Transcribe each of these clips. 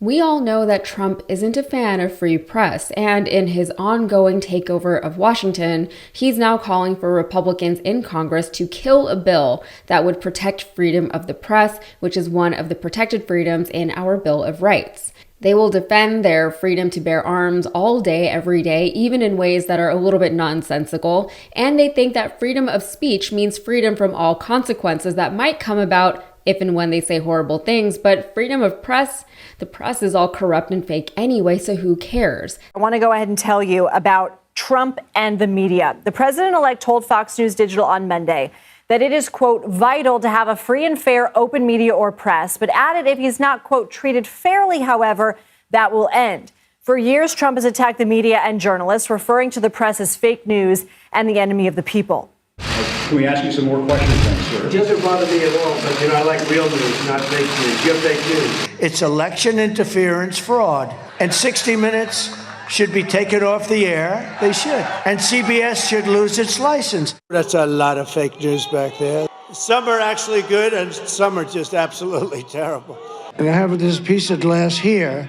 We all know that Trump isn't a fan of free press, and in his ongoing takeover of Washington, he's now calling for Republicans in Congress to kill a bill that would protect freedom of the press, which is one of the protected freedoms in our Bill of Rights. They will defend their freedom to bear arms all day, every day, even in ways that are a little bit nonsensical, and they think that freedom of speech means freedom from all consequences that might come about if and when they say horrible things, but freedom of press, the press is all corrupt and fake anyway, so who cares? I want to go ahead and tell you about Trump and the media. The president-elect told Fox News Digital on Monday that it is, quote, vital to have a free and fair open media or press, but added if he's not, quote, treated fairly, however, that will end. For years, Trump has attacked the media and journalists, referring to the press as fake news and the enemy of the people. Can we ask you some more questions then, sir? It doesn't bother me at all, but, I like real news, not fake news. You're fake news. It's election interference fraud. And 60 Minutes should be taken off the air. They should. And CBS should lose its license. That's a lot of fake news back there. Some are actually good, and some are just absolutely terrible. And I have this piece of glass here.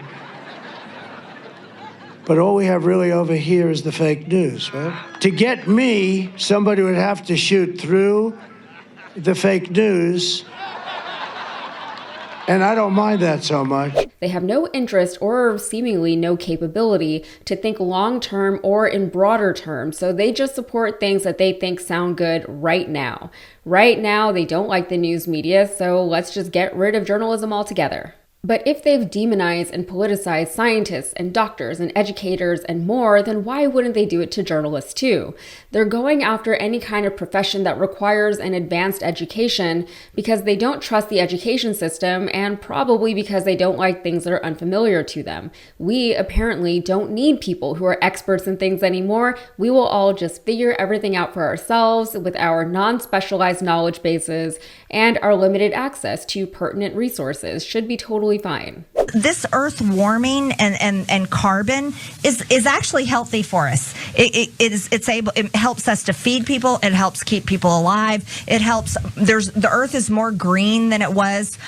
But all we have really over here is the fake news, right? To get me, somebody would have to shoot through the fake news. And I don't mind that so much. They have no interest or seemingly no capability to think long-term or in broader terms, so they just support things that they think sound good right now. Right now, they don't like the news media, so let's just get rid of journalism altogether. But if they've demonized and politicized scientists and doctors and educators and more, then why wouldn't they do it to journalists too? They're going after any kind of profession that requires an advanced education because they don't trust the education system and probably because they don't like things that are unfamiliar to them. We apparently don't need people who are experts in things anymore. We will all just figure everything out for ourselves with our non-specialized knowledge bases, and our limited access to pertinent resources should be totally fine. This earth warming and carbon is actually healthy for us. It helps us to feed people. It helps keep people alive. It helps. The earth is more green than it was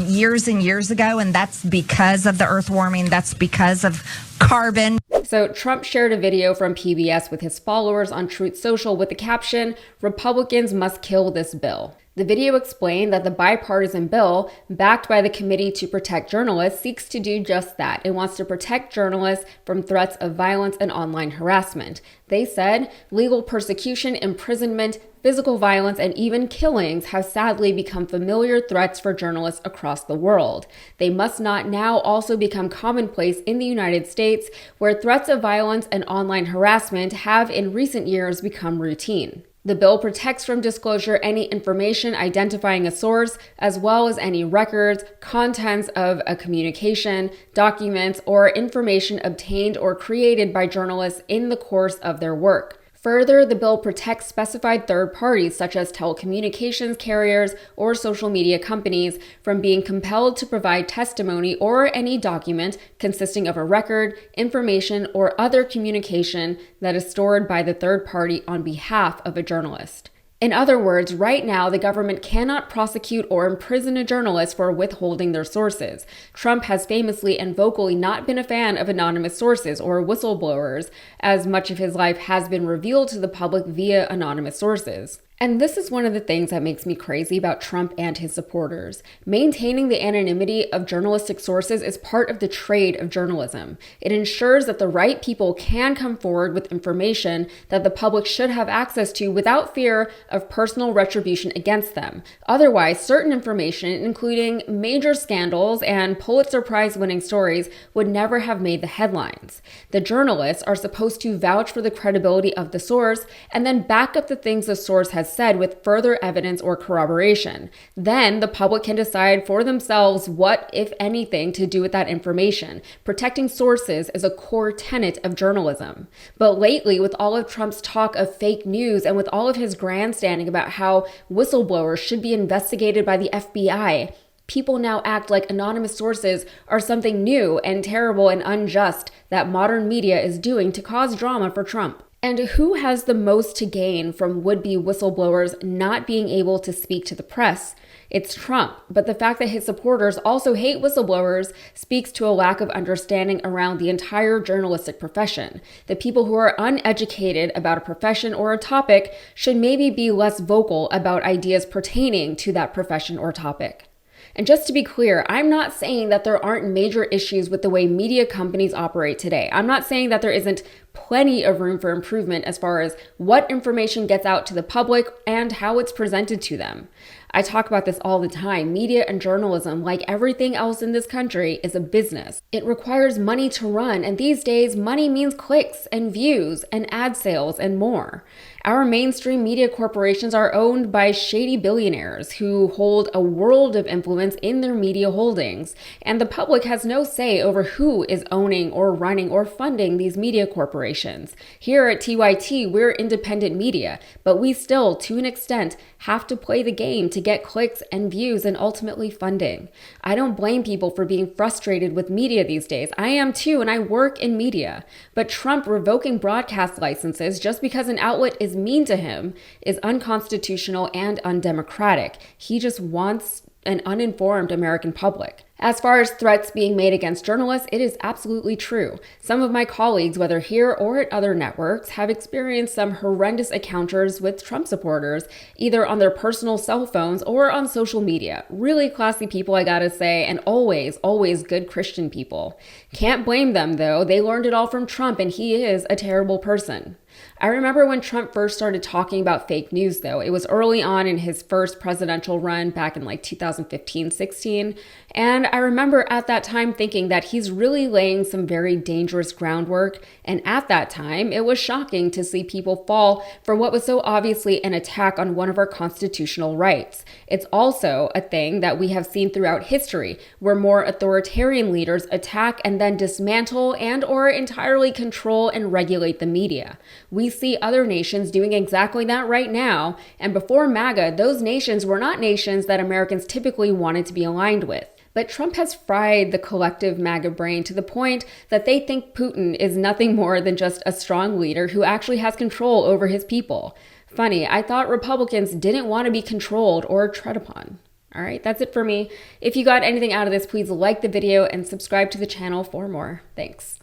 years and years ago, and that's because of the earth warming. That's because of carbon. So Trump shared a video from PBS with his followers on Truth Social with the caption, "Republicans must kill this bill." The video explained that the bipartisan bill, backed by the Committee to Protect Journalists, seeks to do just that. It wants to protect journalists from threats of violence and online harassment. They said legal persecution, imprisonment, physical violence, and even killings have sadly become familiar threats for journalists across the world. They must not now also become commonplace in the United States, where threats of violence and online harassment have in recent years become routine. The bill protects from disclosure any information identifying a source, as well as any records, contents of a communication, documents, or information obtained or created by journalists in the course of their work. Further, the bill protects specified third parties, such as telecommunications carriers or social media companies, from being compelled to provide testimony or any document consisting of a record, information, or other communication that is stored by the third party on behalf of a journalist. In other words, right now, the government cannot prosecute or imprison a journalist for withholding their sources. Trump has famously and vocally not been a fan of anonymous sources or whistleblowers, as much of his life has been revealed to the public via anonymous sources. And this is one of the things that makes me crazy about Trump and his supporters. Maintaining the anonymity of journalistic sources is part of the trade of journalism. It ensures that the right people can come forward with information that the public should have access to without fear of personal retribution against them. Otherwise, certain information, including major scandals and Pulitzer Prize-winning stories, would never have made the headlines. The journalists are supposed to vouch for the credibility of the source and then back up the things the source has said with further evidence or corroboration. Then the public can decide for themselves what, if anything, to do with that information. Protecting sources is a core tenet of journalism. But lately, with all of Trump's talk of fake news and with all of his grandstanding about how whistleblowers should be investigated by the FBI, people now act like anonymous sources are something new and terrible and unjust that modern media is doing to cause drama for Trump. And who has the most to gain from would-be whistleblowers not being able to speak to the press? It's Trump, but the fact that his supporters also hate whistleblowers speaks to a lack of understanding around the entire journalistic profession. The people who are uneducated about a profession or a topic should maybe be less vocal about ideas pertaining to that profession or topic. And just to be clear, I'm not saying that there aren't major issues with the way media companies operate today. I'm not saying that there isn't plenty of room for improvement as far as what information gets out to the public and how it's presented to them. I talk about this all the time. Media and journalism, like everything else in this country, is a business. It requires money to run, and these days, money means clicks and views and ad sales and more. Our mainstream media corporations are owned by shady billionaires who hold a world of influence in their media holdings, and the public has no say over who is owning or running or funding these media corporations. Here at TYT, we're independent media, but we still, to an extent, have to play the game to get clicks and views and ultimately funding. I don't blame people for being frustrated with media these days. I am too, and I work in media. But Trump revoking broadcast licenses just because an outlet is mean to him is unconstitutional and undemocratic. He just wants an uninformed American public. As far as threats being made against journalists, it is absolutely true. Some of my colleagues, whether here or at other networks, have experienced some horrendous encounters with Trump supporters, either on their personal cell phones or on social media. Really classy people, I gotta say, and always good Christian people. Can't blame them, though. They learned it all from Trump, and he is a terrible person. I remember when Trump first started talking about fake news, though. It was early on in his first presidential run back in 2015-16. And I remember at that time thinking that he's really laying some very dangerous groundwork. And at that time, it was shocking to see people fall for what was so obviously an attack on one of our constitutional rights. It's also a thing that we have seen throughout history, where more authoritarian leaders attack and then dismantle and or entirely control and regulate the media. We see other nations doing exactly that right now, and before MAGA, those nations were not nations that Americans typically wanted to be aligned with. But Trump has fried the collective MAGA brain to the point that they think Putin is nothing more than just a strong leader who actually has control over his people. Funny, I thought Republicans didn't want to be controlled or tread upon. All right, that's it for me. If you got anything out of this, please like the video and subscribe to the channel for more. Thanks.